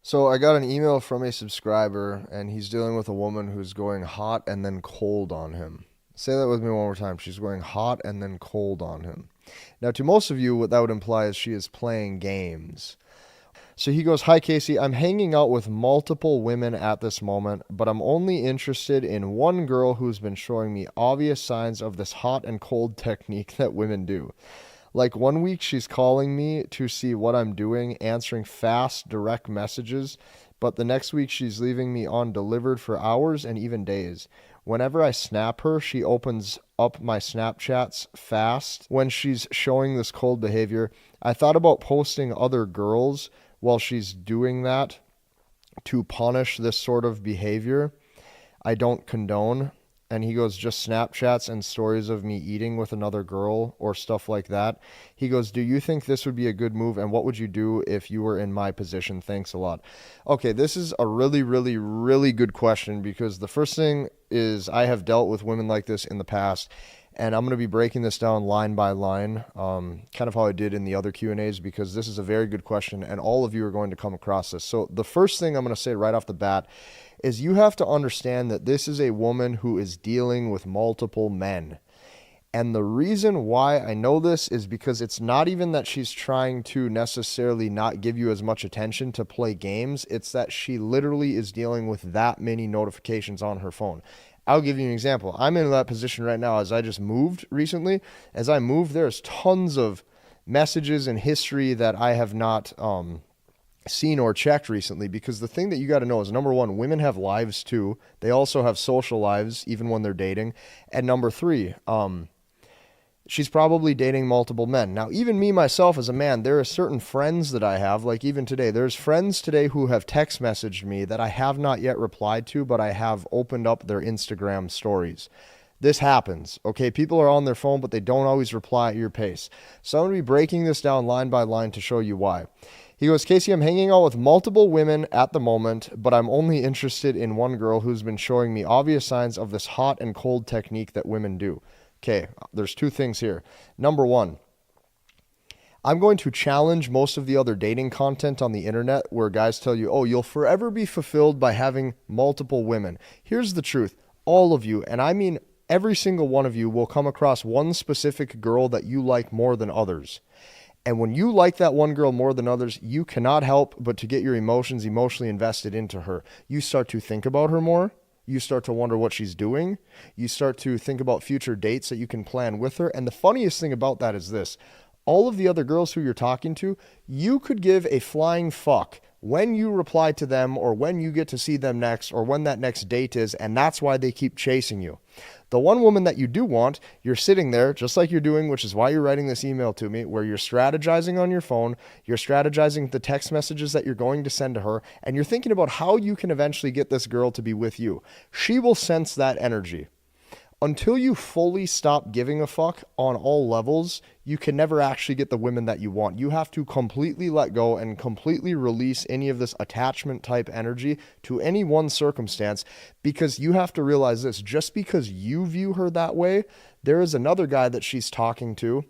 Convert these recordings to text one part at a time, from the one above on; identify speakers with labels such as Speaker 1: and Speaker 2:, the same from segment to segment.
Speaker 1: So I got an email from a subscriber, and he's dealing with a woman who's going hot and then cold on him. Say that with me one more time. She's going hot and then cold on him. Now, to most of you, what that would imply is she is playing games. So he goes, "Hi, Casey. I'm hanging out with multiple women at this moment, but I'm only interested in one girl who's been showing me obvious signs of this hot and cold technique that women do. Like one week she's calling me to see what I'm doing, answering fast, direct messages, but the next week she's leaving me undelivered for hours and even days. Whenever I snap her, she opens up my Snapchats fast when she's showing this cold behavior. I thought about posting other girls while she's doing that to punish this sort of behavior. I don't condone." And he goes, "Just Snapchats and stories of me eating with another girl or stuff like that." He goes, "Do you think this would be a good move? And what would you do if you were in my position? Thanks a lot." Okay, this is a really, really, really good question, because the first thing is I have dealt with women like this in the past. And I'm going to be breaking this down line by line, kind of how I did in the other Q&As, because this is a very good question, and all of you are going to come across this. So the first thing I'm going to say right off the bat is you have to understand that this is a woman who is dealing with multiple men. And the reason why I know this is because it's not even that she's trying to necessarily not give you as much attention to play games. It's that she literally is dealing with that many notifications on her phone. I'll give you an example. I'm in that position right now as I just moved recently. As I moved, there's tons of messages and history that I have not seen or checked recently, because the thing that you got to know is, number one, women have lives too. They also have social lives, even when they're dating. And number three, she's probably dating multiple men. Now, even me, myself, as a man, there are certain friends that I have, like even today, there's friends today who have text messaged me that I have not yet replied to, but I have opened up their Instagram stories. This happens, okay? People are on their phone, but they don't always reply at your pace. So I'm going to be breaking this down line by line to show you why. He goes, "Casey, I'm hanging out with multiple women at the moment, but I'm only interested in one girl who's been showing me obvious signs of this hot and cold technique that women do." Okay, there's two things here. Number one, I'm going to challenge most of the other dating content on the internet where guys tell you, "Oh, you'll forever be fulfilled by having multiple women." Here's the truth. All of you, and I mean every single one of you, will come across one specific girl that you like more than others. And when you like that one girl more than others, you cannot help but to get your emotions emotionally invested into her. You start to think about her more. You start to wonder what she's doing. You start to think about future dates that you can plan with her. And the funniest thing about that is this. All of the other girls who you're talking to, you could give a flying fuck when you reply to them, or when you get to see them next, or when that next date is, and that's why they keep chasing you. The one woman that you do want, you're sitting there just like you're doing, which is why you're writing this email to me, where you're strategizing on your phone, you're strategizing the text messages that you're going to send to her, and you're thinking about how you can eventually get this girl to be with you. She will sense that energy. Until you fully stop giving a fuck on all levels, you can never actually get the women that you want. You have to completely let go and completely release any of this attachment type energy to any one circumstance, because you have to realize this: just because you view her that way, there is another guy that she's talking to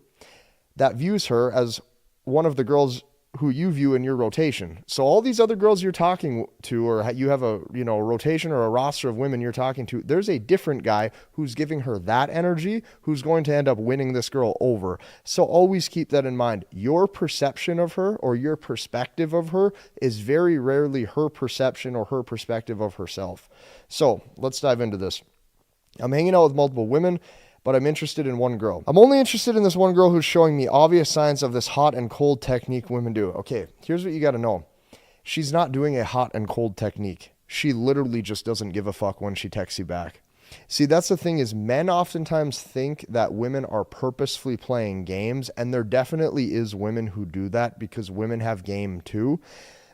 Speaker 1: that views her as one of the girls who you view in your rotation. So all these other girls you're talking to, or you have a rotation or a roster of women you're talking to, there's a different guy who's giving her that energy, who's going to end up winning this girl over. So always keep that in mind. Your perception of her, or your perspective of her, is very rarely her perception or her perspective of herself. So let's dive into this. I'm hanging out with multiple women, but I'm interested in one girl. I'm only interested in this one girl who's showing me obvious signs of this hot and cold technique women do. Okay, here's what you got to know. She's not doing a hot and cold technique. She literally just doesn't give a fuck when she texts you back. See, that's the thing, is men oftentimes think that women are purposefully playing games, and there definitely is women who do that, because women have game too.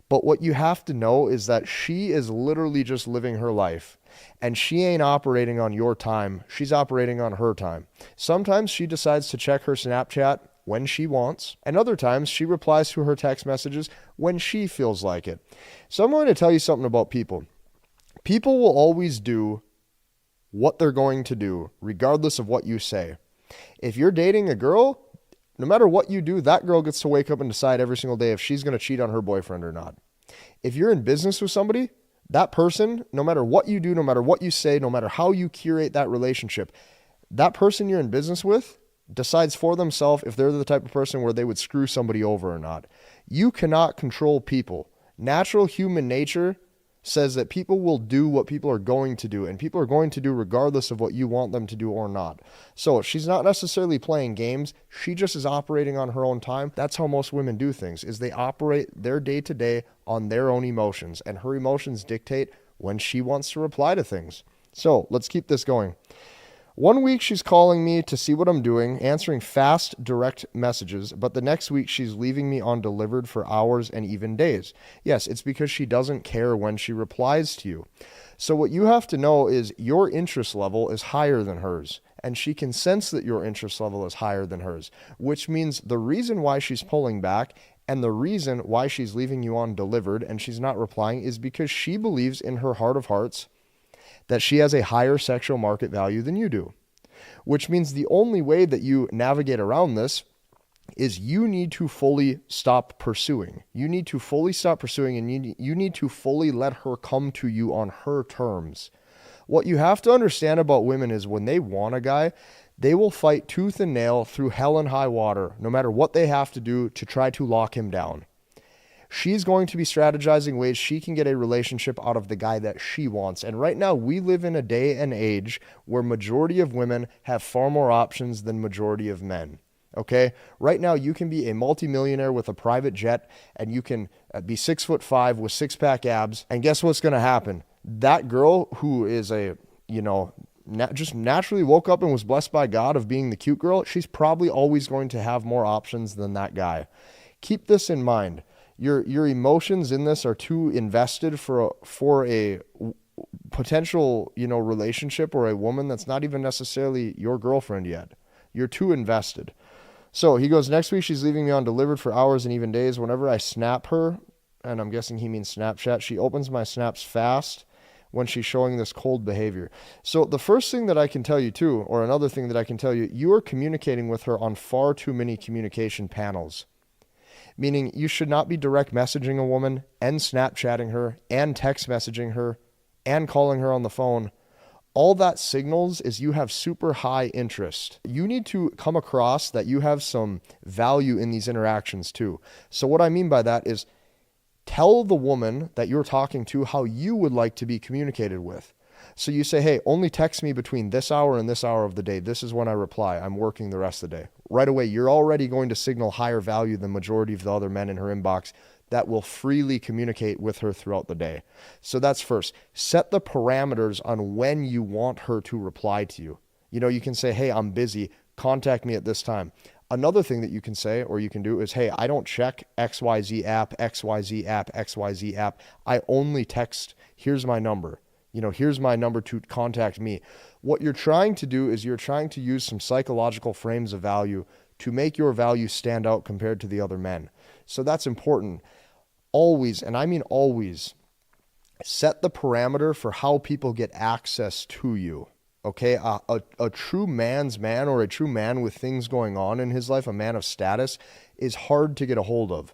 Speaker 1: But what you have to know is that she is literally just living her life. And she ain't operating on your time. She's operating on her time. Sometimes she decides to check her Snapchat when she wants, and other times she replies to her text messages when she feels like it. So I'm going to tell you something about people. People will always do what they're going to do, regardless of what you say. If you're dating a girl, no matter what you do, that girl gets to wake up and decide every single day if she's going to cheat on her boyfriend or not. If you're in business with somebody, that person, no matter what you do, no matter what you say, no matter how you curate that relationship, that person you're in business with decides for themselves if they're the type of person where they would screw somebody over or not. You cannot control people. Natural human nature says that people will do what people are going to do, and people are going to do regardless of what you want them to do or not. So she's not necessarily playing games. She just is operating on her own time. That's how most women do things, is they operate their day-to-day on their own emotions, and her emotions dictate when she wants to reply to things. So let's keep this going. 1 week she's calling me to see what I'm doing, answering fast, direct messages, but the next week she's leaving me undelivered for hours and even days. Yes, it's because she doesn't care when she replies to you. So what you have to know is your interest level is higher than hers, and she can sense that your interest level is higher than hers, which means the reason why she's pulling back and the reason why she's leaving you undelivered and she's not replying is because she believes in her heart of hearts that she has a higher sexual market value than you do, which means the only way that you navigate around this is you need to fully stop pursuing. You need to fully stop pursuing, and you need to fully let her come to you on her terms. What you have to understand about women is when they want a guy, they will fight tooth and nail through hell and high water, no matter what they have to do to try to lock him down. She's going to be strategizing ways she can get a relationship out of the guy that she wants. And right now we live in a day and age where majority of women have far more options than majority of men. Okay. Right now you can be a multimillionaire with a private jet, and you can be 6'5" with 6-pack abs. And guess what's going to happen? That girl who is just naturally woke up and was blessed by God of being the cute girl, she's probably always going to have more options than that guy. Keep this in mind. Your emotions in this are too invested for a potential, relationship or a woman that's not even necessarily your girlfriend yet. You're too invested. So he goes, next week she's leaving me undelivered for hours and even days. Whenever I snap her, and I'm guessing he means Snapchat, she opens my snaps fast when she's showing this cold behavior. So the first thing that I can tell you too, or another thing that I can tell you, you are communicating with her on far too many communication panels. Meaning you should not be direct messaging a woman and Snapchatting her and text messaging her and calling her on the phone. All that signals is you have super high interest. You need to come across that you have some value in these interactions too. So what I mean by that is tell the woman that you're talking to how you would like to be communicated with. So you say, hey, only text me between this hour and this hour of the day. This is when I reply. I'm working the rest of the day. Right away, you're already going to signal higher value than majority of the other men in her inbox that will freely communicate with her throughout the day. So that's first. Set the parameters on when you want her to reply to you. You can say, hey, I'm busy. Contact me at this time. Another thing that you can say or you can do is, hey, I don't check XYZ app, XYZ app, XYZ app. I only text. Here's my number. Here's my number to contact me. What you're trying to do is you're trying to use some psychological frames of value to make your value stand out compared to the other men. So that's important. Always, and I mean always, set the parameter for how people get access to you. Okay, a true man's man, or a true man with things going on in his life, a man of status, is hard to get a hold of.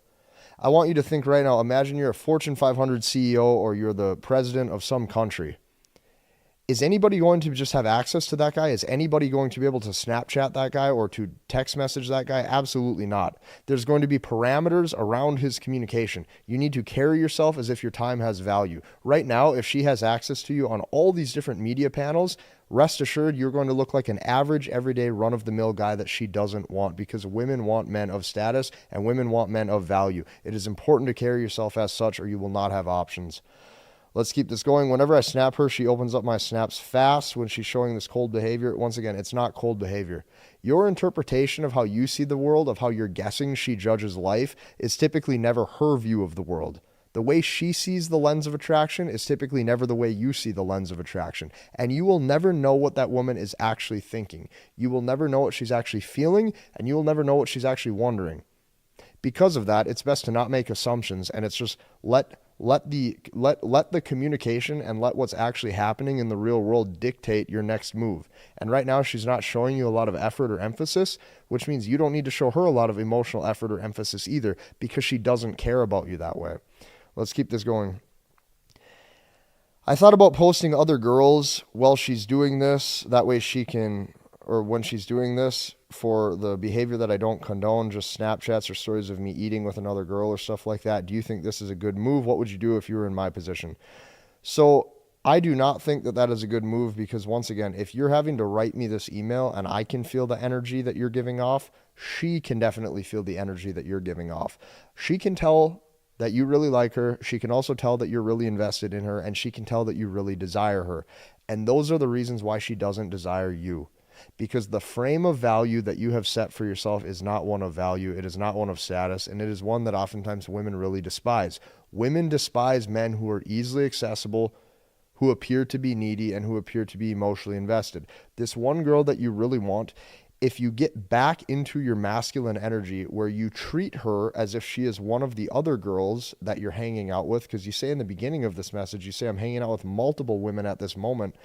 Speaker 1: I want you to think right now, imagine you're a Fortune 500 CEO or you're the president of some country. Is anybody going to just have access to that guy? Is anybody going to be able to Snapchat that guy or to text message that guy? Absolutely not. There's going to be parameters around his communication. You need to carry yourself as if your time has value. Right now, if she has access to you on all these different media panels, rest assured you're going to look like an average, everyday, run-of-the-mill guy that she doesn't want, because women want men of status and women want men of value. It is important to carry yourself as such or you will not have options. Let's keep this going. Whenever I snap her, she opens up my snaps fast when she's showing this cold behavior. Once again, it's not cold behavior. Your interpretation of how you see the world, of how you're guessing she judges life, is typically never her view of the world. The way she sees the lens of attraction is typically never the way you see the lens of attraction. And you will never know what that woman is actually thinking. You will never know what she's actually feeling, and you will never know what she's actually wondering. Because of that, it's best to not make assumptions, and it's just let the communication and let what's actually happening in the real world dictate your next move. And right now, she's not showing you a lot of effort or emphasis, which means you don't need to show her a lot of emotional effort or emphasis either, because she doesn't care about you that way. Let's keep this going. I thought about posting other girls while she's doing this. That way she can, or when she's doing this, for the behavior that I don't condone, just Snapchats or stories of me eating with another girl or stuff like that. Do you think this is a good move? What would you do if you were in my position? So I do not think that that is a good move, because once again, if you're having to write me this email and I can feel the energy that you're giving off, she can definitely feel the energy that you're giving off. She can tell that you really like her. She can also tell that you're really invested in her, and she can tell that you really desire her. And those are the reasons why she doesn't desire you. Because the frame of value that you have set for yourself is not one of value. It is not one of status, and it is one that oftentimes women really despise. Women despise men who are easily accessible, who appear to be needy, and who appear to be emotionally invested. This one girl that you really want, if you get back into your masculine energy where you treat her as if she is one of the other girls that you're hanging out with, because you say in the beginning of this message, you say, I'm hanging out with multiple women at this moment.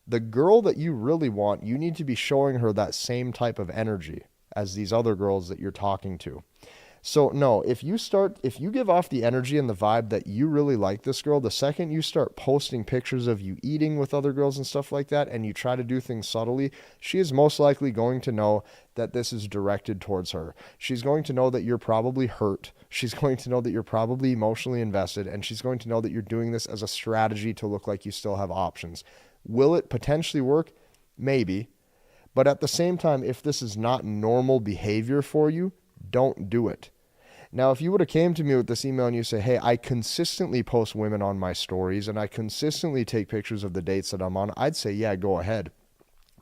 Speaker 1: The girl that you really want, you need to be showing her that same type of energy as these other girls that you're talking to. So no, if you give off the energy and the vibe that you really like this girl, the second you start posting pictures of you eating with other girls and stuff like that, and you try to do things subtly, she is most likely going to know that this is directed towards her. She's going to know that you're probably hurt. She's going to know that you're probably emotionally invested, and she's going to know that you're doing this as a strategy to look like you still have options. Will it potentially work? Maybe. But at the same time, if this is not normal behavior for you, don't do it. Now, if you would have came to me with this email and you say, hey, I consistently post women on my stories and I consistently take pictures of the dates that I'm on, I'd say, yeah, go ahead.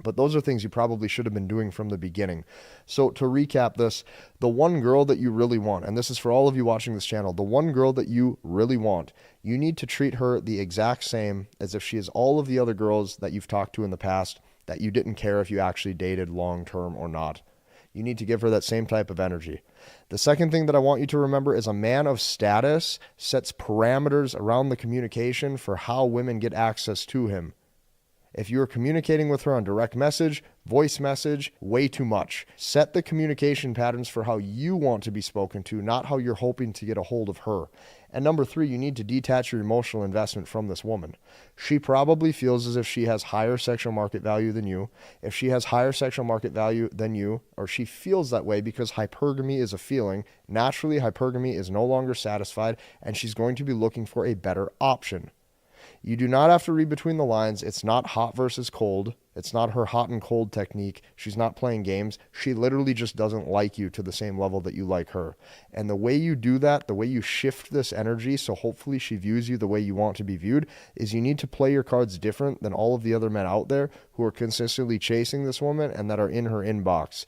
Speaker 1: But those are things you probably should have been doing from the beginning. So to recap this, the one girl that you really want, and this is for all of you watching this channel, the one girl that you really want, you need to treat her the exact same as if she is all of the other girls that you've talked to in the past that you didn't care if you actually dated long term or not. You need to give her that same type of energy. The second thing that I want you to remember is a man of status sets parameters around the communication for how women get access to him. If you're communicating with her on direct message, voice message, way too much. Set the communication patterns for how you want to be spoken to, not how you're hoping to get a hold of her. And number 3, you need to detach your emotional investment from this woman. She probably feels as if she has higher sexual market value than you. If she has higher sexual market value than you, or she feels that way because hypergamy is a feeling, naturally hypergamy is no longer satisfied, and she's going to be looking for a better option. You do not have to read between the lines. It's not hot versus cold. It's not her hot and cold technique. She's not playing games. She literally just doesn't like you to the same level that you like her. And the way you do that, the way you shift this energy so hopefully she views you the way you want to be viewed, is you need to play your cards different than all of the other men out there who are consistently chasing this woman and that are in her inbox.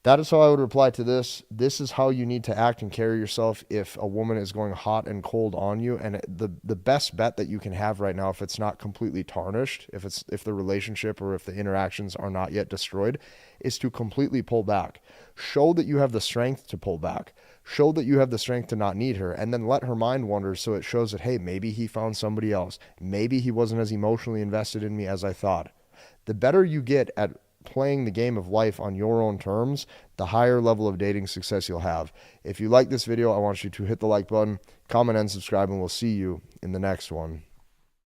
Speaker 1: That is how I would reply to this. This is how you need to act and carry yourself if a woman is going hot and cold on you. And the best bet that you can have right now, if it's not completely tarnished, if the relationship or if the interactions are not yet destroyed, is to completely pull back. Show that you have the strength to pull back. Show that you have the strength to not need her, and then let her mind wander so it shows that, hey, maybe he found somebody else. Maybe he wasn't as emotionally invested in me as I thought. The better you get at playing the game of life on your own terms, the higher level of dating success you'll have. If you like this video, I want you to hit the like button, comment, and subscribe, and we'll see you in the next one.